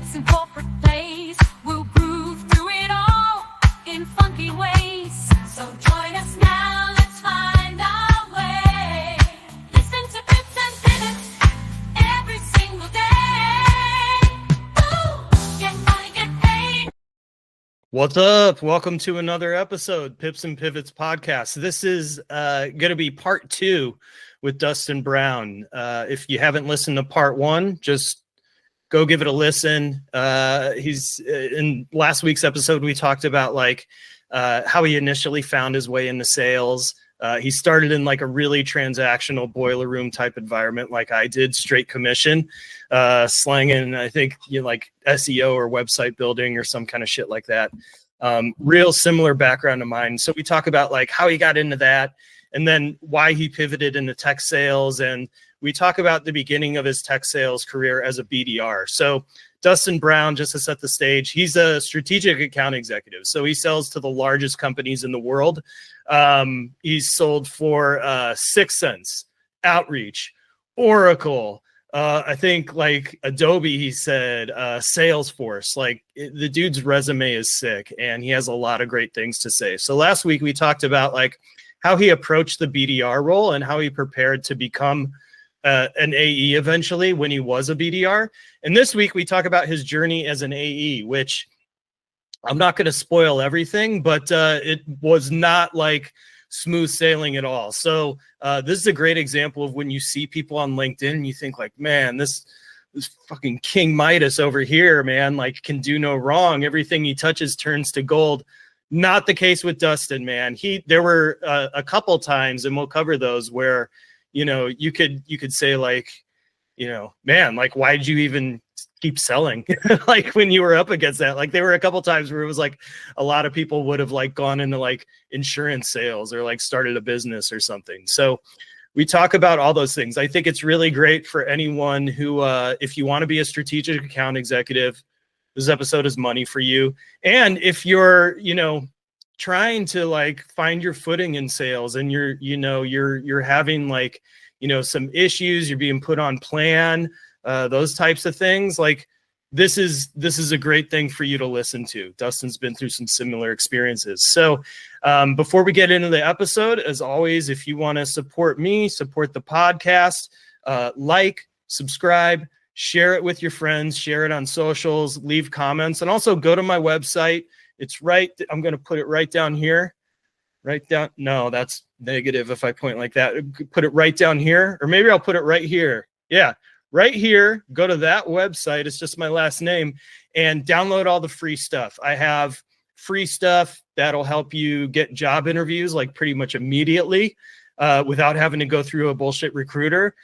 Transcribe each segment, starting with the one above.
pivots in corporate plays. We'll groove through it all in funky ways. So join us now, let's find our way. Listen to pips and pivots every single day. Ooh, get money, get paid. What's up? Welcome to another episode, Pips and Pivots podcast. This is going to be part 2 with Dustin Brown. If you haven't listened to part 1, just go give it a listen. He's in last week's episode, we talked about how he initially found his way into sales. He started in like a really transactional boiler room type environment, like I did, straight commission, slanging, I think, like SEO or website building or some kind of shit like that. Real similar background to mine. So we talk about like how he got into that and then why he pivoted into tech sales. And we talk about the beginning of his tech sales career as a BDR. So Dustin Brown, just to set the stage, he's a strategic account executive. So he sells to the largest companies in the world. He's sold for 6 Sense, Outreach, Oracle, I think like Adobe, he said, Salesforce. Like the dude's resume is sick and he has a lot of great things to say. So last week we talked about like how he approached the BDR role and how he prepared to become an AE eventually when he was a BDR. And this week we talk about his journey as an AE, which I'm not going to spoil everything, but it was not like smooth sailing at all. So this is a great example of when you see people on LinkedIn and you think like, man, this fucking King Midas over here, man, like can do no wrong. Everything he touches turns to gold. Not the case with Dustin, man. There were a couple times, and we'll cover those, where, you could say like, man, like, why did you even keep selling? Like when you were up against that, like there were a couple times where it was like a lot of people would have like gone into like insurance sales or like started a business or something. So we talk about all those things. I think it's really great for anyone who, if you want to be a strategic account executive, this episode is money for you. And if you're, trying to like find your footing in sales and you're having like, some issues, you're being put on plan, those types of things, like this is a great thing for you to listen to. Dustin's been through some similar experiences. So before we get into the episode, as always, if you want to support me, support the podcast, like, subscribe, share it with your friends, share it on socials, leave comments, and also go to my website. It's right. I'm going to put it right down here. Right down. No, that's negative if I point like that. Put it right down here, or maybe I'll put it right here. Yeah, right here. Go to that website. It's just my last name, and download all the free stuff. I have free stuff that'll help you get job interviews like pretty much immediately without having to go through a bullshit recruiter.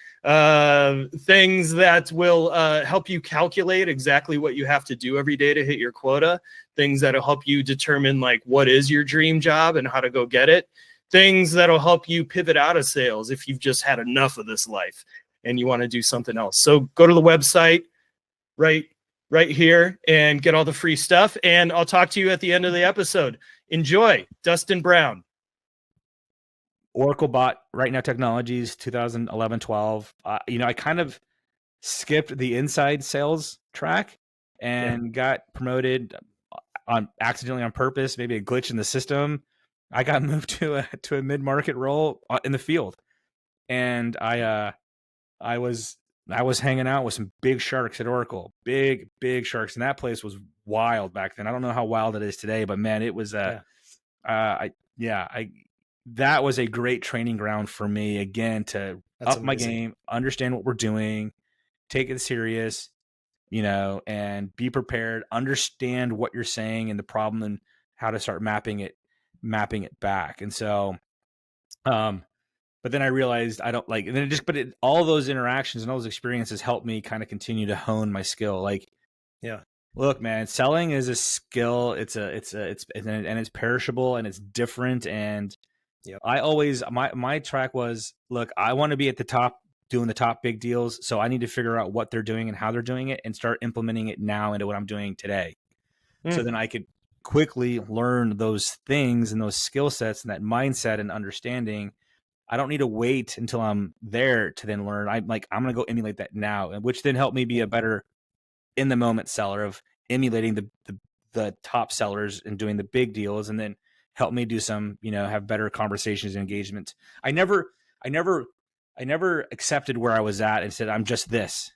Things that will help you calculate exactly what you have to do every day to hit your quota. Things that'll help you determine like what is your dream job and how to go get it. Things that'll help you pivot out of sales if you've just had enough of this life and you want to do something else. So go to the website right here and get all the free stuff. And I'll talk to you at the end of the episode. Enjoy. Dustin Brown. Oracle bought Right Now Technologies 2011-12. I kind of skipped the inside sales track and got promoted accidentally on purpose, maybe a glitch in the system. I got moved to a mid-market role in the field, and I was hanging out with some big sharks at Oracle, big sharks, and that place was wild back then. I don't know how wild it is today, but man, it was that was a great training ground for me, again, to up my game, understand what we're doing, take it serious, and be prepared, understand what you're saying and the problem and how to start mapping it back. And so, but then I realized I don't like, and then all those interactions and all those experiences helped me kind of continue to hone my skill. Like, look, man, selling is a skill. It's perishable and it's different. And I always, my track was, look, I want to be at the top doing the top big deals. So I need to figure out what they're doing and how they're doing it and start implementing it now into what I'm doing today. So then I could quickly learn those things and those skill sets and that mindset and understanding. I don't need to wait until I'm there to then learn. I'm going to go emulate that now, which then helped me be a better in the moment seller of emulating the top sellers and doing the big deals, and then help me do some, have better conversations and engagements. I never accepted where I was at and said, I'm just this.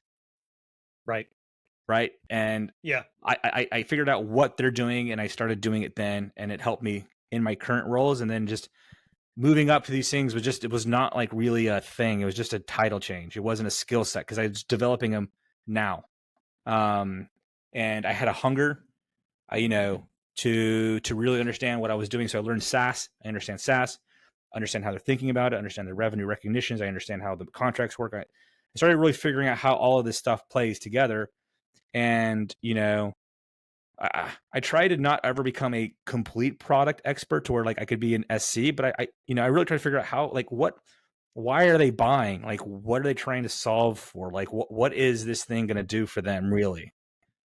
Right. Right. And yeah, I figured out what they're doing, and I started doing it then, and it helped me in my current roles. And then just moving up to these things it was not like really a thing. It was just a title change. It wasn't a skill set because I was developing them now. And I had a hunger, to really understand what I was doing. So I learned SaaS. I understand SaaS, understand how they're thinking about it, understand the revenue recognitions. I understand how the contracts work. I started really figuring out how all of this stuff plays together. And, I try to not ever become a complete product expert to where like I could be an SC, but I really try to figure out how, like, why are they buying? Like, what are they trying to solve for? Like, what is this thing going to do for them really?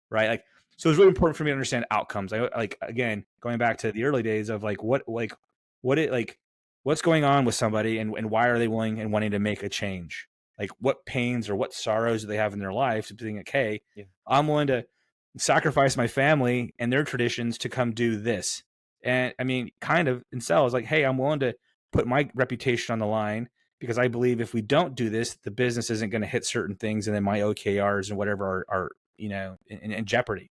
Right. Like, so it's really important for me to understand outcomes. I like, again, going back to the early days of like, what's going on with somebody, and why are they willing and wanting to make a change? Like, what pains or what sorrows do they have in their life to think, like, hey, I'm willing to sacrifice my family and their traditions to come do this. And I mean, kind of in sales, like, hey, I'm willing to put my reputation on the line because I believe if we don't do this, the business isn't going to hit certain things, and then my OKRs and whatever are in jeopardy.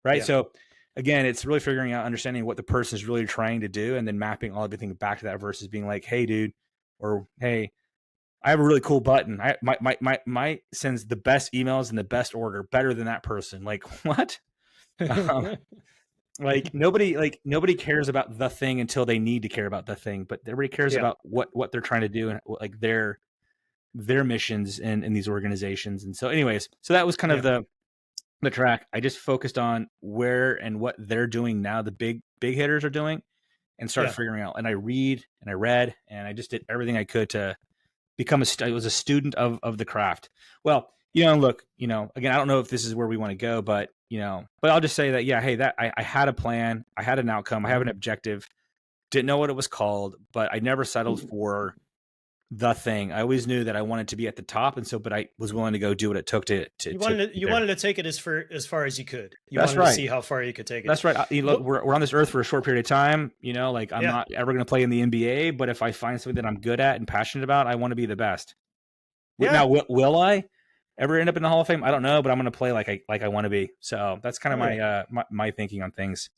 Right. Yeah. So again, it's really figuring out, understanding what the person is really trying to do, and then mapping everything back to that versus being like, hey, dude, or hey, I have a really cool button. My sends the best emails in the best order, better than that person. Like, what? Like nobody cares about the thing until they need to care about the thing, but everybody cares about what they're trying to do and like their missions in these organizations. And so anyways, so that was kind of the track. I just focused on where and what they're doing now, the big hitters are doing, and started figuring out. And I read and I read, and I just did everything I could to become I was a student of the craft. Well, look, again, I don't know if this is where we want to go, but but I'll just say that, hey, that I had a plan, I had an outcome, I have an objective, didn't know what it was called, but I never settled for the thing. I always knew that I wanted to be at the top, and so, but I was willing to go do what it took to you wanted to take it as far as you could. That's wanted right. to see how far you could take it. That's right. Look, we're on this earth for a short period of time. Like, I'm not ever going to play in the NBA, but if I find something that I'm good at and passionate about, I want to be the best. Now, will I ever end up in the Hall of Fame? I don't know, but I'm going to play like I want to be. So that's kind of my thinking on things.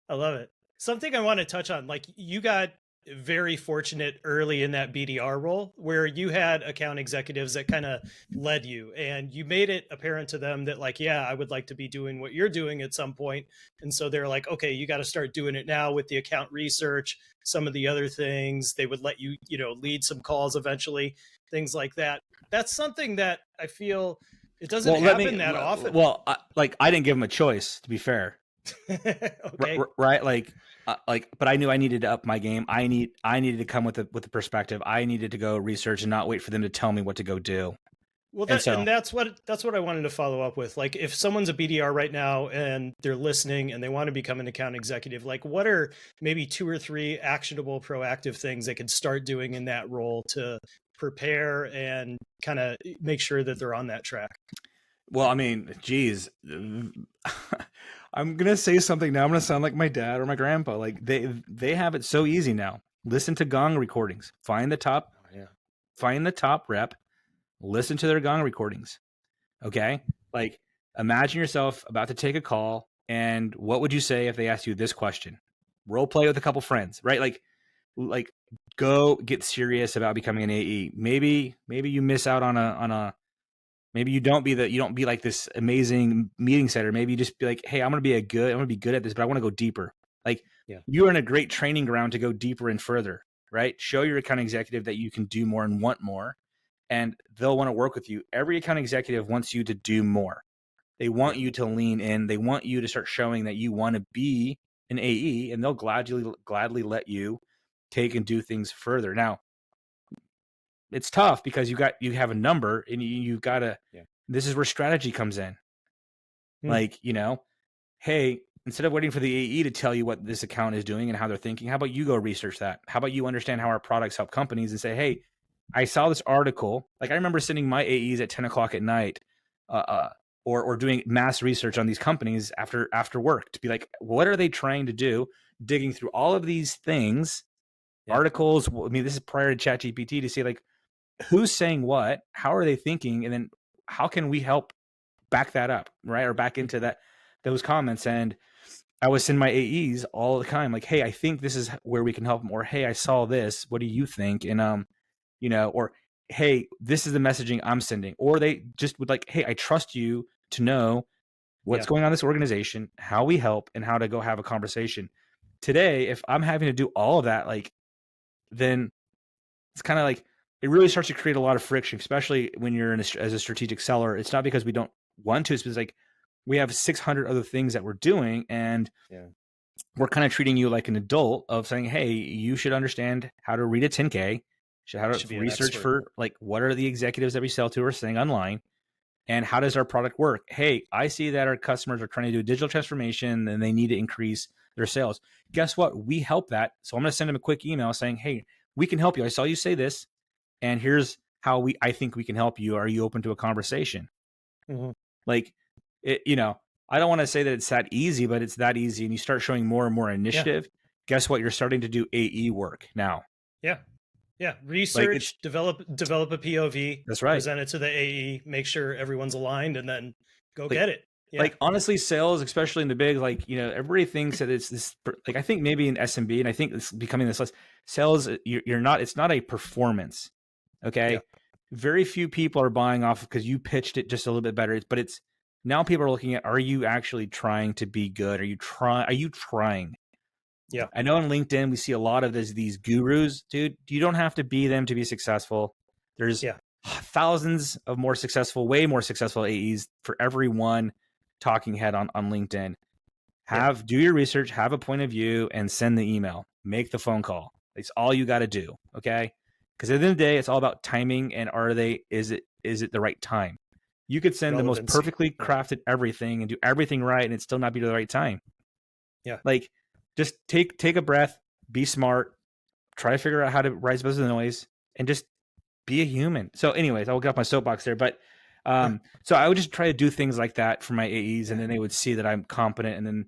I love it. Something I want to touch on, like, you got very fortunate early in that BDR role where you had account executives that kind of led you, and you made it apparent to them that, like, I would like to be doing what you're doing at some point. And so they're like, okay, you got to start doing it now with the account research, some of the other things. They would let you, lead some calls eventually, things like that. That's something that I feel it doesn't happen that often. Well, I didn't give them a choice, to be fair. Okay. Right. But I knew I needed to up my game. I needed to come with the perspective. I needed to go research and not wait for them to tell me what to go do. Well, and that's what I wanted to follow up with. Like, if someone's a BDR right now and they're listening and they want to become an account executive, like, what are maybe 2 or 3 actionable, proactive things they could start doing in that role to prepare and kind of make sure that they're on that track? Well, I mean, geez, I'm going to say something now. I'm going to sound like my dad or my grandpa. Like, they have it so easy now. Listen to Gong recordings. Find the top rep. Listen to their Gong recordings. Okay. Like, imagine yourself about to take a call, and what would you say if they asked you this question? Role play with a couple friends, right? Like go get serious about becoming an AE. Maybe you miss out on a maybe you don't be like this amazing meeting setter. Maybe you just be like, hey, I'm going to be good at this, but I want to go deeper. Like, you're in a great training ground to go deeper and further, right? Show your account executive that you can do more and want more, and they'll want to work with you. Every account executive wants you to do more. They want you to lean in. They want you to start showing that you want to be an AE, and they'll gladly let you take and do things further. Now, it's tough because you have a number, and you've got to, this is where strategy comes in. Like, hey, instead of waiting for the AE to tell you what this account is doing and how they're thinking, how about you go research that? How about you understand how our products help companies and say, hey, I saw this article. Like, I remember sending my AEs at 10 o'clock at night, or doing mass research on these companies after work to be like, what are they trying to do? Digging through all of these things, articles. I mean, this is prior to ChatGPT to see like who's saying what, how are they thinking, and then how can we help back that up, right? Or back into those comments. And I would send my AEs all the time, like, hey, I think this is where we can help them, or hey, I saw this. What do you think? And or hey, this is the messaging I'm sending. Or they just would like, hey, I trust you to know what's going on in this organization, how we help, and how to go have a conversation. Today, if I'm having to do all of that, like, then it's kind of like it really starts to create a lot of friction, especially when you're as a strategic seller. It's not because we don't want to, it's because like we have 600 other things that we're doing, and we're kind of treating you like an adult of saying, hey, you should understand how to read a 10K, how to research for like what are the executives that we sell to are saying online, and how does our product work? Hey, I see that our customers are trying to do a digital transformation and they need to increase their sales. Guess what? We help that. So I'm going to send them a quick email saying, hey, we can help you. I saw you say this, and here's how I think we can help you. Are you open to a conversation? Like, I don't want to say that it's that easy, but it's that easy. And you start showing more and more initiative. Guess what? You're starting to do AE work now. Yeah. Research, develop a POV. That's right. Present it to the AE, make sure everyone's aligned, and then go get it. Like, honestly, sales, especially in the big, like, everybody thinks that it's this, like, I think maybe in SMB, and I think it's becoming this less sales. It's not a performance. Okay. Very few people are buying off because you pitched it just a little bit better, but it's now people are looking at, are you actually trying to be good? Are you trying? Yeah. I know on LinkedIn, we see a lot of these gurus, dude. You don't have to be them to be successful. There's thousands of way more successful AEs for every one talking head on LinkedIn. Do your research, have a point of view, and send the email, make the phone call. It's all you got to do. Okay. Because at the end of the day, it's all about timing. And is it the right time? You could send the most perfectly crafted everything and do everything right, and it still not be the right time. Yeah. Like, just take a breath, be smart, try to figure out how to rise above the noise, and just be a human. So anyways, I will get off my soapbox there, but so I would just try to do things like that for my AEs, and then they would see that I'm competent, and then,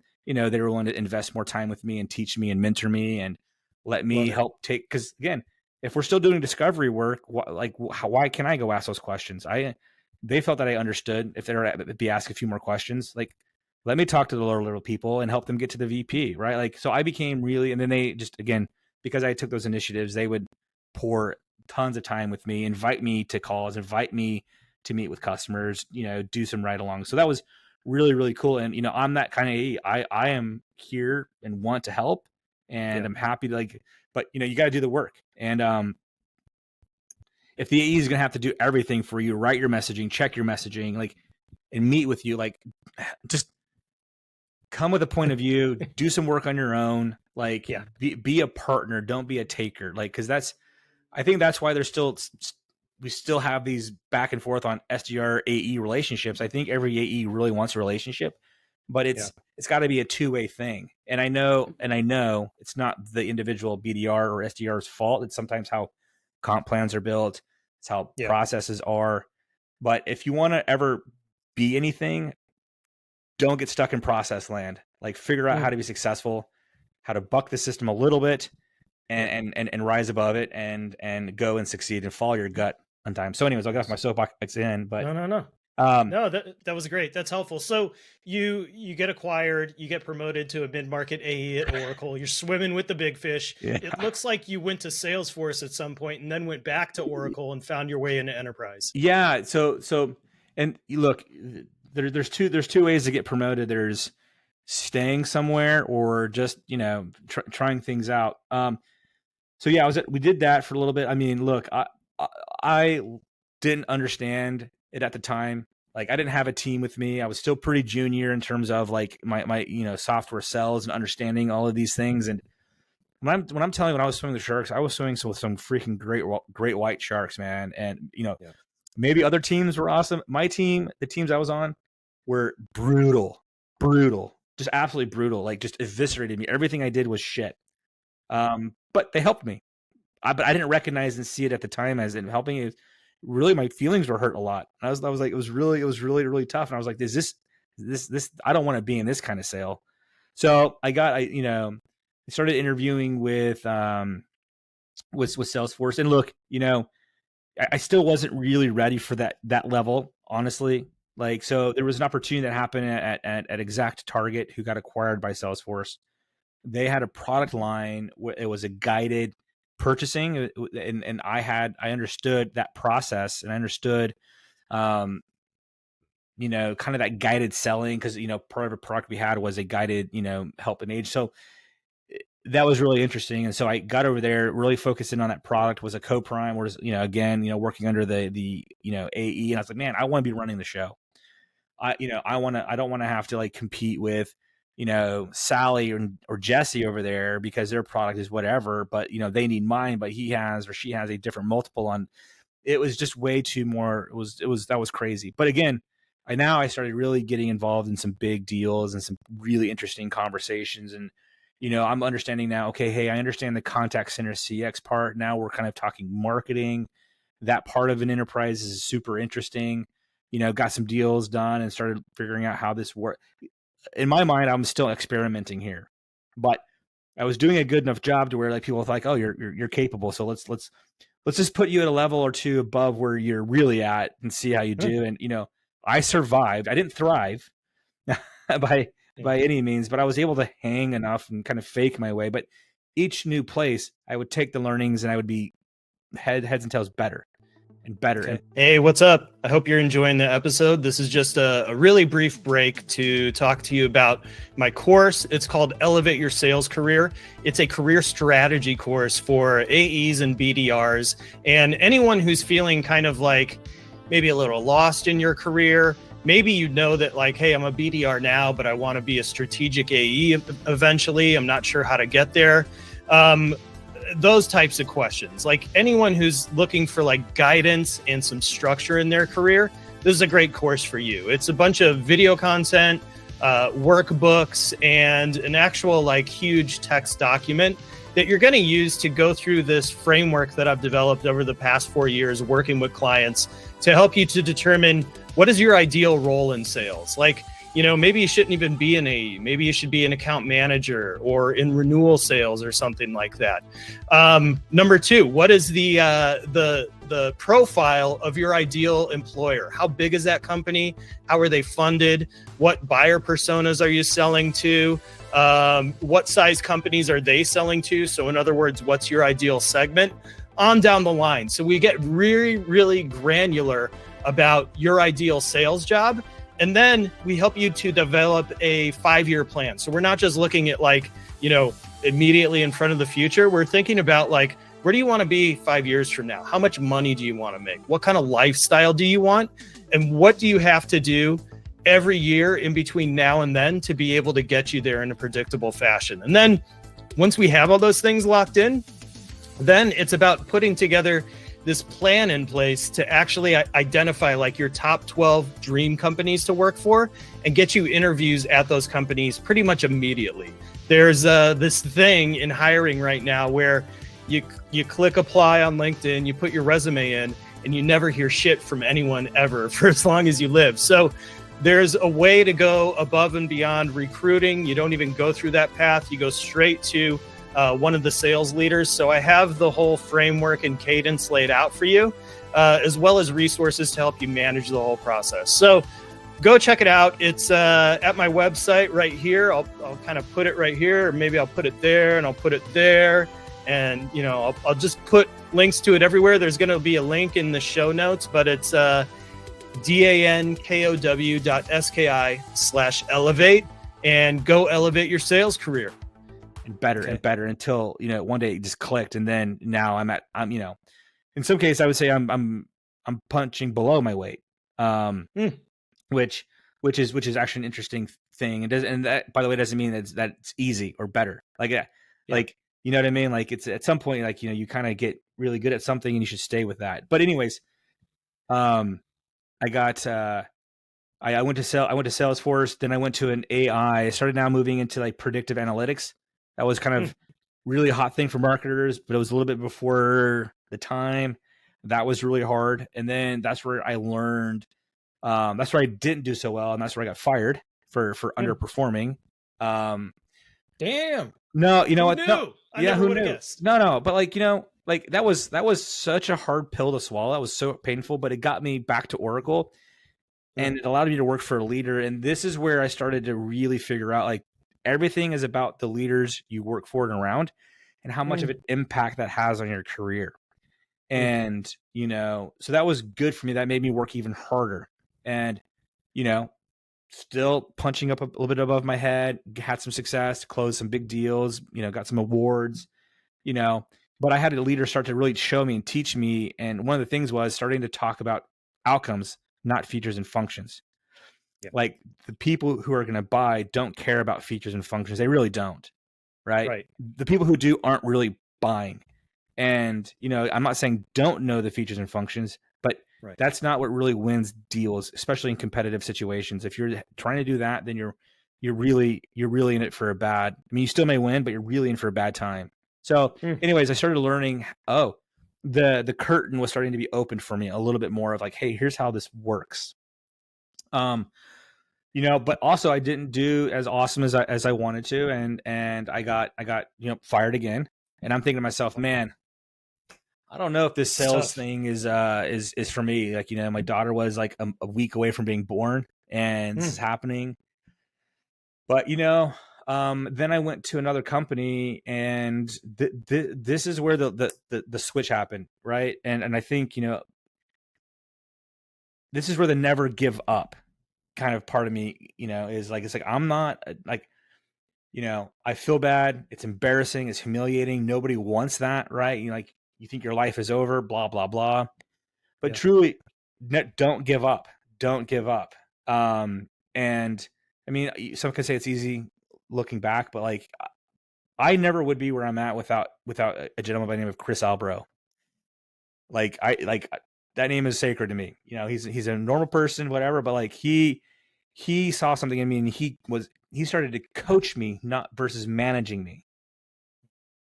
they were willing to invest more time with me and teach me and mentor me and let me help take, because again, if we're still doing discovery work, why can I go ask those questions? They felt that I understood if they were be asked a few more questions, like, let me talk to the lower level people and help them get to the VP, right? Like, so I became really, and then they just, again, because I took those initiatives, they would pour tons of time with me, invite me to calls, invite me to meet with customers, do some ride along. So that was really, really cool. And, I'm that kind of AE. I am here and want to help, and I'm happy to, like, but you got to do the work. And, if the AE is going to have to do everything for you, write your messaging, check your messaging, like, and meet with you, like, just come with a point of view, do some work on your own, like, be a partner, don't be a taker. Like, cause I think that's why we still have these back and forth on SDR AE relationships. I think every AE really wants a relationship, but it's got to be a two-way thing. And I know it's not the individual BDR or SDR's fault. It's sometimes how comp plans are built. It's how processes are. But if you want to ever be anything, don't get stuck in process land. Like, figure out how to be successful, how to buck the system a little bit, and rise above it, and go and succeed and follow your gut on time. So anyways, I'll get off my soapbox in, but no, that was great. That's helpful. So you get acquired, you get promoted to a mid-market AE at Oracle. You're swimming with the big fish. It looks like you went to Salesforce at some point and then went back to Oracle and found your way into enterprise. Yeah. So, and look, there's two ways to get promoted. There's staying somewhere or just, trying things out. So yeah, we did that for a little bit. I mean, look, I didn't understand it at the time. Like, I didn't have a team with me. I was still pretty junior in terms of like my software sales and understanding all of these things. And when I'm telling you, when I was swimming the sharks, I was swimming with some freaking great white sharks, man. And maybe other teams were awesome. My team, the teams I was on, were brutal, just absolutely brutal. Like, just eviscerated me. Everything I did was shit. But they helped me. But I didn't recognize and see it at the time as it helping. really my feelings were hurt a lot. I was like, it was really tough. And I was like, is this, I don't want to be in this kind of sale. So I started interviewing with Salesforce, and look, I still wasn't really ready for that level, honestly. Like, so there was an opportunity that happened at Exact Target, who got acquired by Salesforce. They had a product line where it was a guided purchasing, and I understood that process, and I understood, kind of that guided selling, because part of a product we had was a guided, help and age. So that was really interesting, and so I got over there, really focusing on that product. Was a co-prime, was again, working under the AE, and I was like, man, I want to be running the show. I don't want to have to like compete with Sally or Jesse over there, because their product is whatever, but they need mine, but he has or she has a different multiple on. It was just way too more. That was crazy. But again, I started really getting involved in some big deals and some really interesting conversations, and I'm understanding now, okay, hey, I understand the contact center CX part. Now we're kind of talking marketing. That part of an enterprise is super interesting. Got some deals done and started figuring out how this works. In my mind, I'm still experimenting here, but I was doing a good enough job to where like people were like, oh, you're capable. So let's just put you at a level or two above where you're really at and see how you do. And, I survived. I didn't thrive by any means, but I was able to hang enough and kind of fake my way. But each new place, I would take the learnings and I would be heads and tails better and better. Okay. Hey, what's up? I hope you're enjoying the episode. This is just a really brief break to talk to you about my course. It's called Elevate Your Sales Career. It's a career strategy course for AEs and BDRs and anyone who's feeling kind of like maybe a little lost in your career. Maybe you know that like, hey, I'm a BDR now, but I want to be a strategic AE eventually. I'm not sure how to get there. Those types of questions, like anyone who's looking for like guidance and some structure in their career, this is a great course for you. It's a bunch of video content, workbooks, and an actual like huge text document that you're going to use to go through this framework that I've developed over the past 4 years working with clients to help you to determine what is your ideal role in sales. Like, maybe you shouldn't even be an AE. Maybe you should be an account manager or in renewal sales or something like that. Number two, what is the profile of your ideal employer? How big is that company? How are they funded? What buyer personas are you selling to? What size companies are they selling to? So in other words, what's your ideal segment? On down the line. So we get really, really granular about your ideal sales job. And then we help you to develop a 5-year plan. So we're not just looking at like, immediately in front of the future. We're thinking about like, where do you want to be 5 years from now? How much money do you want to make? What kind of lifestyle do you want? And what do you have to do every year in between now and then to be able to get you there in a predictable fashion? And then once we have all those things locked in, then it's about putting together this plan in place to actually identify like your top 12 dream companies to work for and get you interviews at those companies pretty much immediately. There's this thing in hiring right now where you click apply on LinkedIn, you put your resume in, and you never hear shit from anyone ever for as long as you live. So there's a way to go above and beyond recruiting. You don't even go through that path. You go straight to one of the sales leaders. So I have the whole framework and cadence laid out for you, as well as resources to help you manage the whole process. So go check it out. It's at my website right here. I'll kind of put it right here, or maybe I'll put it there and I'll put it there. And, I'll just put links to it everywhere. There's going to be a link in the show notes, but it's dankow.ski/elevate, and go elevate your sales career. And better and better until one day it just clicked, and then now I'm in some case I would say I'm punching below my weight, which is actually an interesting thing. And that, by the way, doesn't mean that it's easy or better. Like like what I mean. Like it's at some point like you kind of get really good at something and you should stay with that. But anyways, I got I went to Salesforce, then I went to an AI. I started now moving into like predictive analytics. That was kind of really a hot thing for marketers, but it was a little bit before the time. That was really hard. And then that's where I learned, that's where I didn't do so well. And that's where I got fired for underperforming. Damn. No, you know Who what? knew? No, I yeah, never who would have knew? guessed. No, but like, like that was such a hard pill to swallow. That was so painful, but it got me back to Oracle, and it allowed me to work for a leader. And this is where I started to really figure out, like, everything is about the leaders you work for and around, and how much of an impact that has on your career. And, so that was good for me. That made me work even harder. And, still punching up a little bit above my head, had some success, closed some big deals, got some awards, but I had a leader start to really show me and teach me. And one of the things was starting to talk about outcomes, not features and functions. Yeah. Like, the people who are going to buy don't care about features and functions. They really don't. Right. The people who do aren't really buying. And, I'm not saying don't know the features and functions, but that's not what really wins deals, especially in competitive situations. If you're trying to do that, then you're really in it for a bad. I mean, you still may win, but you're really in for a bad time. So, anyways, I started learning. The curtain was starting to be opened for me a little bit more of like, hey, here's how this works. But also I didn't do as awesome as I wanted to, and I got fired again. And I'm thinking to myself, man, I don't know if this sales thing is for me. Like, my daughter was like a week away from being born, and this is happening. But, then I went to another company, and this is where the switch happened. Right. And I think, this is where the never give up kind of part of me, is like, it's like, I'm not like, I feel bad. It's embarrassing. It's humiliating. Nobody wants that. Right. You think your life is over, blah, blah, blah. But truly, don't give up. Don't give up. And I mean, some could say it's easy looking back, but like, I never would be where I'm at without a gentleman by the name of Chris Albro. Like, that name is sacred to me. He's a normal person, whatever, but like he saw something in me, and he started to coach me, not versus managing me.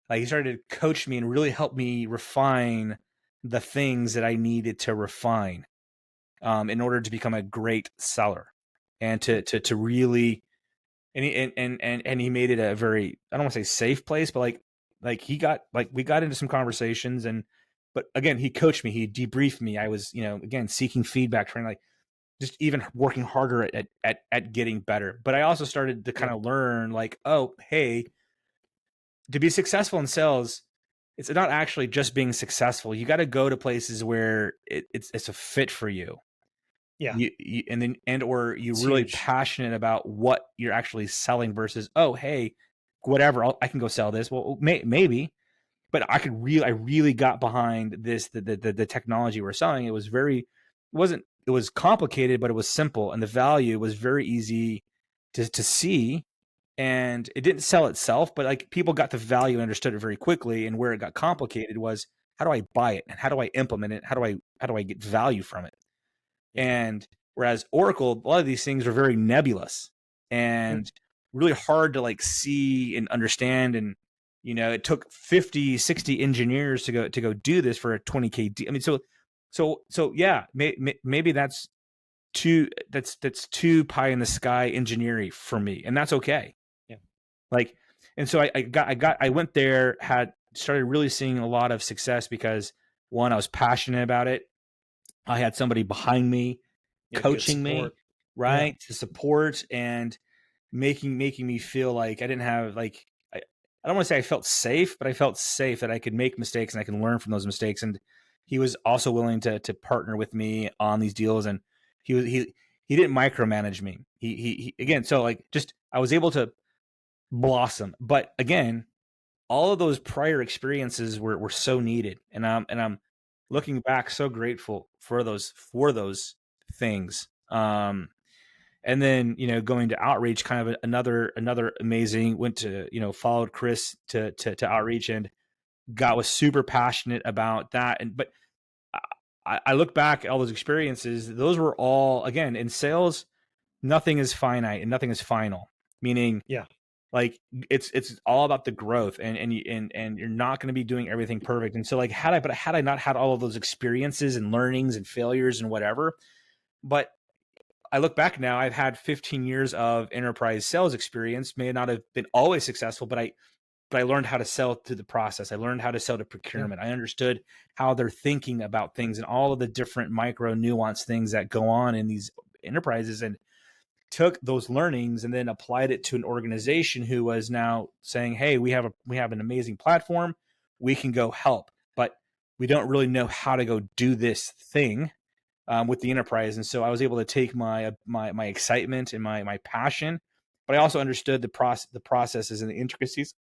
Like, he started to coach me and really help me refine the things that I needed to refine, in order to become a great seller, and to really, and he made it a very, I don't want to say safe place, but like we got into some conversations, but again, he coached me, he debriefed me. I was, again, seeking feedback, trying to, like, just even working harder at getting better. But I also started to kind of learn, like, oh, hey, to be successful in sales, it's not actually just being successful. You got to go to places where it's a fit for you. Yeah. Or you're really passionate about what you're actually selling versus, oh, hey, whatever, I can go sell this. Well, maybe, but I really got behind this, the technology we're selling. It was complicated, but it was simple, and the value was very easy to see. And it didn't sell itself, but like, people got the value and understood it very quickly. And where it got complicated was, how do I buy it, and how do I implement it? How do I get value from it? And whereas Oracle, a lot of these things are very nebulous and really hard to like see and understand. And, it took 50, 60 engineers to go do this for a 20K deal. I mean, so yeah, maybe that's too pie in the sky engineering for me. And that's okay. Yeah. Like, and so I went there, started really seeing a lot of success because, one, I was passionate about it. I had somebody behind me, coaching me, right, to support and making me feel like I didn't have, like, I don't want to say I felt safe, but I felt safe that I could make mistakes and I can learn from those mistakes. And he was also willing to partner with me on these deals, and he didn't micromanage me. He again, so like, just, I was able to blossom. But again, all of those prior experiences were so needed, and I'm looking back so grateful for those things. And then, going to outreach, kind of another amazing, went to, followed Chris to outreach, and was super passionate about that. But I look back at all those experiences, those were all, again, in sales, nothing is finite and nothing is final. Meaning, like it's all about the growth, and you're not going to be doing everything perfect. And so like had I not had all of those experiences and learnings and failures and whatever, but I look back now, I've had 15 years of enterprise sales experience, may not have been always successful, but I learned how to sell through the process. I learned how to sell to procurement. I understood how they're thinking about things and all of the different micro nuance things that go on in these enterprises, and took those learnings and then applied it to an organization who was now saying, hey, we have an amazing platform. We can go help, but we don't really know how to go do this thing with the enterprise. And so I was able to take my excitement and my passion, but I also understood the processes and the intricacies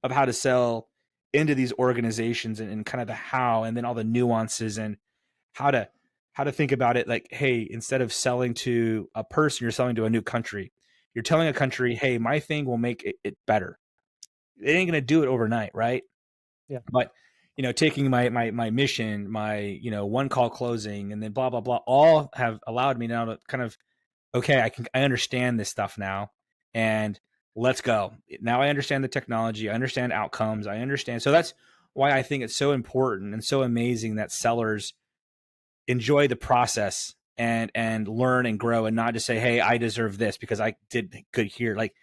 of how to sell into these organizations, and kind of the how, and then all the nuances and how to think about it. Like, hey, instead of selling to a person, you're selling to a new country. You're telling a country, hey, my thing will make it better. It ain't going to do it overnight, right? Yeah. But taking my mission, my one call closing, and then blah blah blah, all have allowed me now to kind of, okay, I understand this stuff now, and let's go. Now I understand the technology, I understand outcomes, I understand. So that's why I think it's so important and so amazing that sellers enjoy the process and learn and grow, and not just say, hey, I deserve this because I did good here. Like,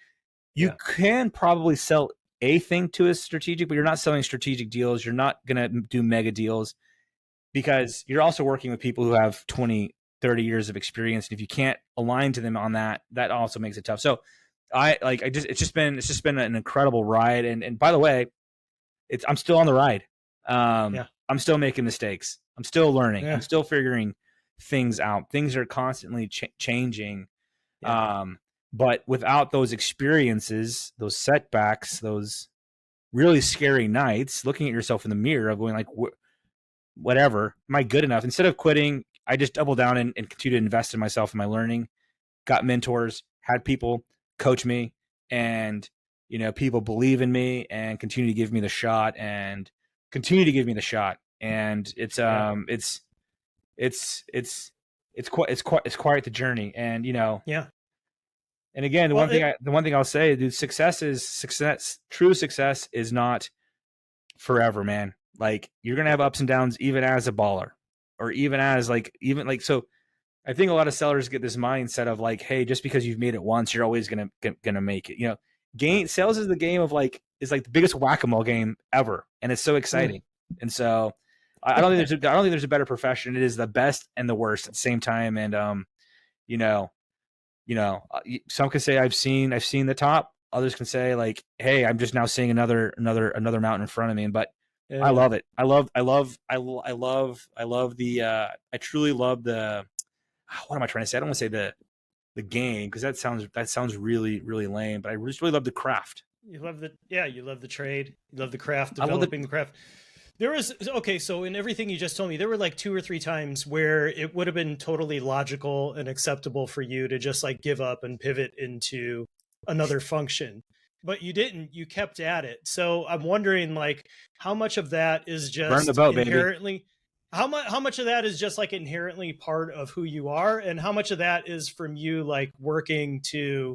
you can probably sell a thing to a strategic, but you're not selling strategic deals. You're not going to do mega deals, because you're also working with people who have 20, 30 years of experience. And if you can't align to them on that, that also makes it tough. So it's just been an incredible ride. And by the way, I'm still on the ride. I'm still making mistakes. I'm still learning. I'm still figuring things out. Things are constantly changing. But without those experiences, those setbacks, those really scary nights, looking at yourself in the mirror of going like, whatever, am I good enough? Instead of quitting, I just doubled down and continue to invest in myself and my learning, got mentors, had people coach me, and, people believe in me and continue to give me the shot and continue to give me the shot. And it's quite the journey. And, and again, the one thing I'll say, dude, success. True success is not forever, man. Like, you're gonna have ups and downs, even as a baller, or even so. I think a lot of sellers get this mindset of like, hey, just because you've made it once, you're always gonna make it. Sales is the game of is like the biggest whack-a-mole game ever, and it's so exciting. And so, I don't think there's a better profession. It is the best and the worst at the same time. And some can say I've seen the top. Others can say like, hey, I'm just now seeing another mountain in front of me. But I love it. I truly love the, what am I trying to say? I don't want to say the game, because that sounds really, really lame, but I just really love the craft. You love the trade. You love the craft, developing the craft. There was, so in everything you just told me, there were like 2 or 3 times where it would have been totally logical and acceptable for you to just like give up and pivot into another function, but you didn't. You kept at it. So I'm wondering, like, how much of that is just burn the boat, inherently, baby. How much of that is just like inherently part of who you are, and how much of that is from you like working to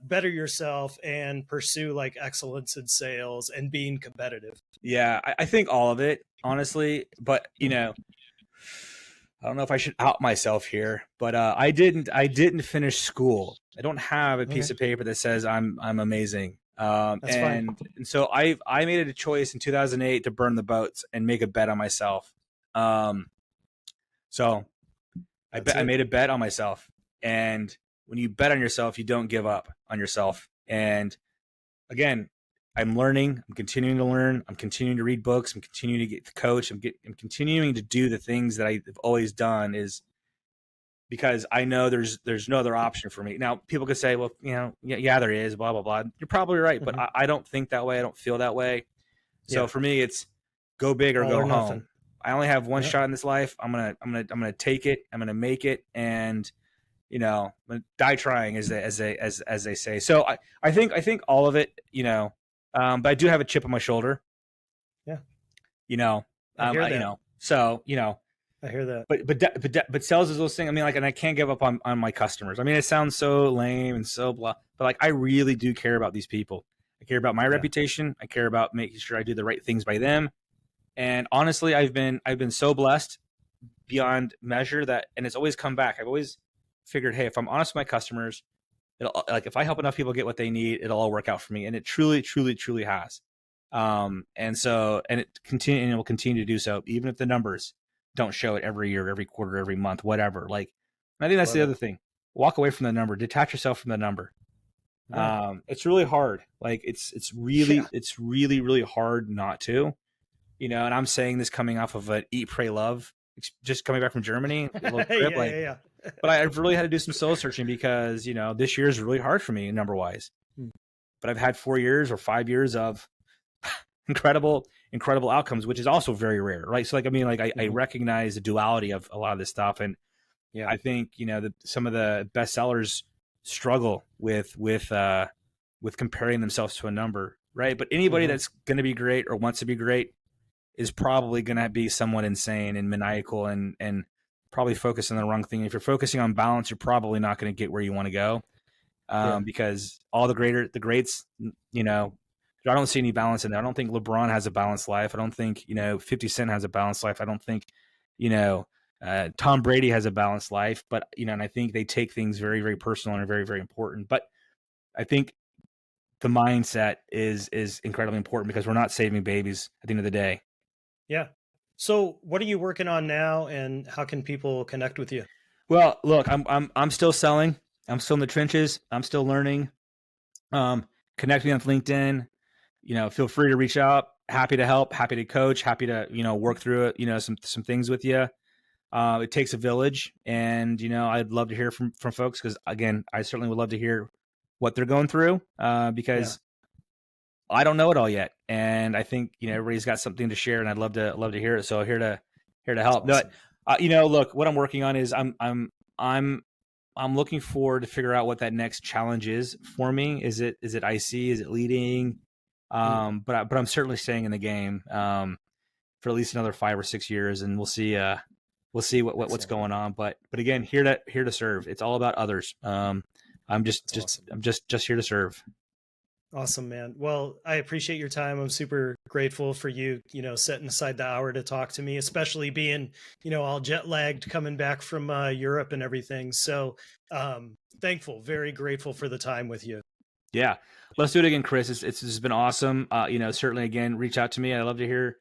better yourself and pursue like excellence in sales and being competitive? Yeah, I think all of it, honestly. But I don't know if I should out myself here, but I didn't finish school. I don't have a piece of paper that says I'm amazing. That's fine. And so I made it a choice in 2008 to burn the boats and make a bet on myself. So I made a bet on myself, and when you bet on yourself, you don't give up on yourself. And again, I'm learning. I'm continuing to learn. I'm continuing to read books. I'm continuing to get to coach. I'm continuing to do the things that I've always done, is because I know there's no other option for me. Now, people could say, well, yeah, there is, blah, blah, blah. You're probably right, but I don't think that way. I don't feel that way. So for me, it's go big or go home. Nothing. I only have one shot in this life. I'm gonna take it. I'm gonna make it, and I'm gonna die trying, as they say. So I think all of it, but I do have a chip on my shoulder. Yeah. So I hear that. But sales is those things. I mean, like, and I can't give up on my customers. I mean, it sounds so lame and so blah, but like, I really do care about these people. I care about my reputation. I care about making sure I do the right things by them. And honestly, I've been so blessed beyond measure that, and it's always come back. I've always figured, hey, if I'm honest with my customers, it'll, like, if I help enough people get what they need, it'll all work out for me. And it truly, truly, truly has. And it will continue to do so, even if the numbers don't show it every year, every quarter, every month, whatever. Like, I think that's the other thing. Walk away from the number, detach yourself from the number. Yeah. It's really hard. Like, it's really, really hard not to, and I'm saying this coming off of an Eat, Pray, Love, just coming back from Germany. Trip, but I've really had to do some soul searching because, this year is really hard for me number wise, but I've had 4 years or 5 years of incredible outcomes, which is also very rare, right? So, like, I mean, like, I recognize the duality of a lot of this stuff, and I think some of the best sellers struggle with comparing themselves to a number, right? But anybody that's going to be great or wants to be great is probably going to be someone insane and maniacal and probably focused on the wrong thing. If you're focusing on balance, you're probably not going to get where you want to go, because all the greats, I don't see any balance in there. I don't think LeBron has a balanced life. I don't think, 50 Cent has a balanced life. I don't think, Tom Brady has a balanced life, but, and I think they take things very, very personal and are very, very important. But I think the mindset is incredibly important because we're not saving babies at the end of the day. Yeah. So what are you working on now, and how can people connect with you? Well, look, I'm still selling. I'm still in the trenches. I'm still learning. Connect me on LinkedIn. Feel free to reach out. Happy to help, happy to coach, happy to, work through it, some things with you. It takes a village, and, I'd love to hear from folks, because, again, I certainly would love to hear what they're going through, because I don't know it all yet. And I think, everybody's got something to share, and I'd love to hear it. So here to help. Awesome. But, look, what I'm working on is I'm looking forward to figure out what that next challenge is for me. Is it IC? Is it leading? But I'm certainly staying in the game for at least another 5 or 6 years, and we'll see what's going on. But again, here to serve. It's all about others. I'm just here to serve. Awesome, man. Well, I appreciate your time. I'm super grateful for you, setting aside the hour to talk to me, especially being, all jet lagged coming back from Europe and everything. So thankful, very grateful for the time with you. Yeah. Let's do it again, Chris. It's been awesome. Certainly, again, reach out to me. I'd love to hear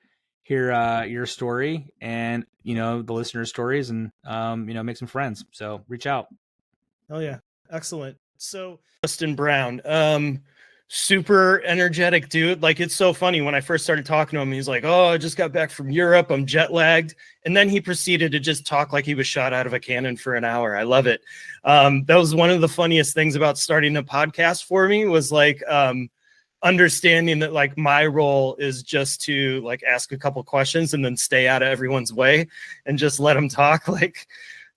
your story and, the listeners' stories, and, make some friends. So reach out. Oh yeah. Excellent. So Dustin Brown, super energetic dude. Like, it's so funny. When I first started talking to him, he's like, oh, I just got back from Europe, I'm jet lagged. And then he proceeded to just talk like he was shot out of a cannon for an hour. I love it. That was one of the funniest things about starting a podcast for me, was like, understanding that, like, my role is just to, like, ask a couple questions and then stay out of everyone's way and just let them talk. Like,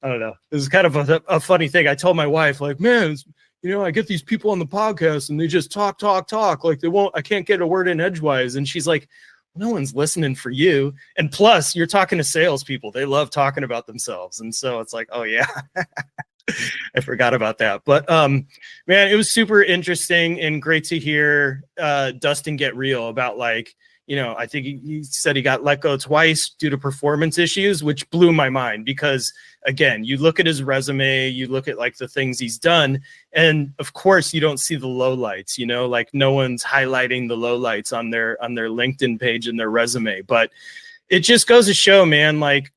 I don't know. It was kind of a funny thing. I told my wife, like, man, I get these people on the podcast and they just talk. Like, I can't get a word in edgewise. And she's like, no one's listening for you. And plus, you're talking to salespeople. They love talking about themselves. And so it's like, oh yeah, I forgot about that. But man, it was super interesting and great to hear Dustin get real about, like, I think he said he got let go twice due to performance issues, which blew my mind, because, again, you look at his resume, you look at, like, the things he's done, and of course you don't see the lowlights, like, no one's highlighting the lowlights on their LinkedIn page and their resume. But it just goes to show, man, like,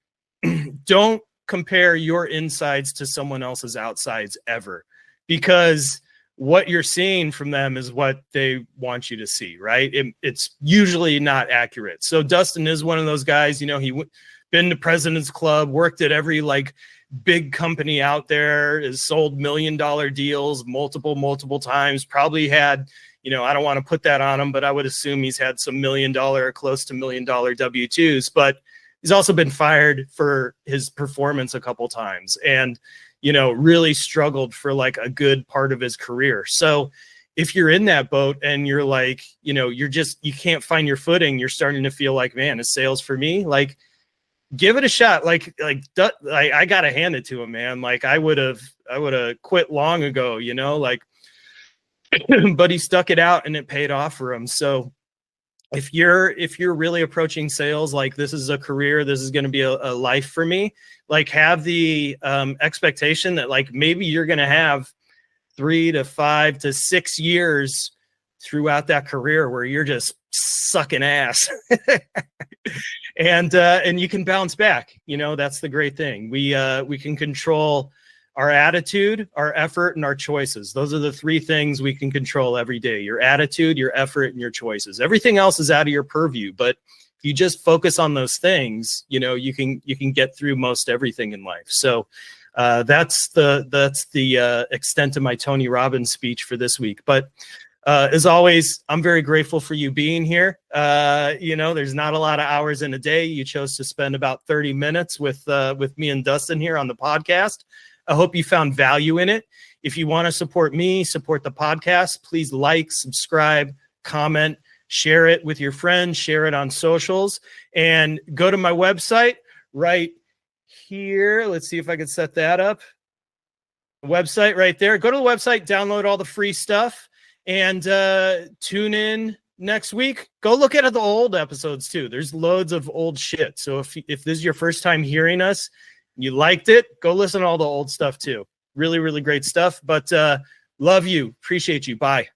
don't compare your insides to someone else's outsides ever, because what you're seeing from them is what they want you to see, right? It's usually not accurate. So Dustin is one of those guys, he been to President's Club, worked at every, like, big company out there, has sold $1 million deals multiple times, probably had, I don't want to put that on him, but I would assume he's had some $1 million or close to $1 million W-2s, but he's also been fired for his performance a couple times, and really struggled for, like, a good part of his career. So if you're in that boat and you're like, you can't find your footing, you're starting to feel like, man, is sales for me? Like, give it a shot. I got to hand it to him, man. Like I would have quit long ago, you know, like, but he stuck it out and it paid off for him. So if you're really approaching sales, like this is a career, this is going to be a life for me, like have the expectation that like maybe you're going to have 3 to 5 to 6 years throughout that career where you're just sucking ass and you can bounce back. You know, that's the great thing. We can control our attitude, our effort, and our choices. Those are the 3 things we can control every day: your attitude, your effort, and your choices. Everything else is out of your purview, but if you just focus on those things, you know, you can get through most everything in life. So that's the extent of my Tony Robbins speech for this week. But as always, I'm very grateful for you being here. You know, there's not a lot of hours in a day. You chose to spend about 30 minutes with me and Dustin here on the podcast. I hope you found value in it. If you want to support me, support the podcast, please like, subscribe, comment, share it with your friends, share it on socials, and go to my website right here. Let's see if I can set that up. Website right there. Go to the website, download all the free stuff, and tune in next week. Go look at the old episodes too. There's loads of old shit. So if this is your first time hearing us, you liked it, go listen to all the old stuff too. Really, really great stuff. But love you. Appreciate you. Bye.